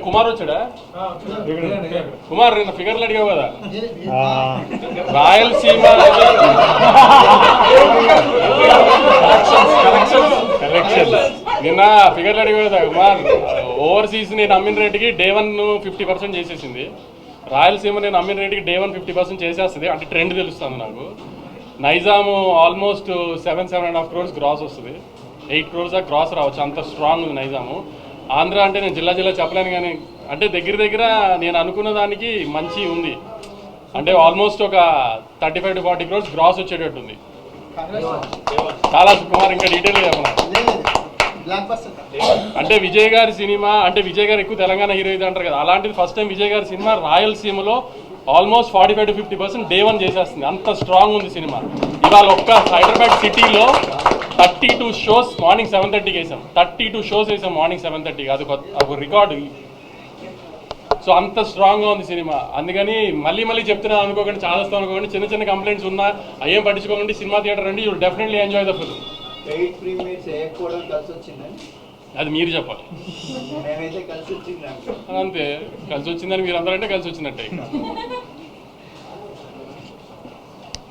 కుమార్ వచ్చాడా? కుమార్ నిన్న ఫిగర్లు అడిగావు కదా, రాయలసీమ నిన్న ఫిగర్లు అడిగావు కదా కుమార్. ఓవర్సీస్ నేను అమ్మిన రేటుకి డే 1 50% చేసేసింది. రాయలసీమ నేను అమ్మిన రేటుకి డే 1 50% చేసేస్తుంది. అంటే ట్రెండ్ తెలుస్తుంది నాకు. నైజాము ఆల్మోస్ట్ 7.5 crores గ్రాస్ వస్తుంది. 8 crores దాకా గ్రాస్ రావచ్చు, అంత స్ట్రాంగ్ ఉంది నైజాము. ఆంధ్ర అంటే నేను జిల్లా చెప్పలేను, కానీ అంటే దగ్గర నేను అనుకున్న దానికి మంచి ఉంది. అంటే ఆల్మోస్ట్ ఒక 35 to 40 crores గ్రాస్ వచ్చేటట్టు ఉంది. చాలా కుమార్ ఇంకా డీటెయిల్గా చెప్పనా? అంటే విజయ్ గారి సినిమా, అంటే విజయ్ గారు ఎక్కువ తెలంగాణ హీరో ఇది అంటారు కదా, అలాంటిది ఫస్ట్ టైం విజయ్ గారి సినిమా రాయలసీమలో ఆల్మోస్ట్ 45 to 50% డే 1 చేసేస్తుంది. అంత స్ట్రాంగ్ ఉంది సినిమా. ఇవాళ ఒక్క హైదరాబాద్ సిటీలో 32 shows మార్నింగ్ 7:30కి వేసాం. 32 shows వేసాం మార్నింగ్ 7:30కి. అది ఒక రికార్డు. సో అంత స్ట్రాంగ్గా ఉంది సినిమా. అందుకని మళ్ళీ చెప్తున్నాను అనుకోకండి, చాలా వస్తాం అనుకోకండి. చిన్న కంప్లైంట్స్ ఉన్నా అయ్యేం పట్టించుకోకండి. సినిమా థియేటర్ అండి, you will definitely enjoy the film. అది మీరు చెప్పాలి. అంతే, కలిసి వచ్చిందని మీరు అందరంటే కలిసి వచ్చినట్టే.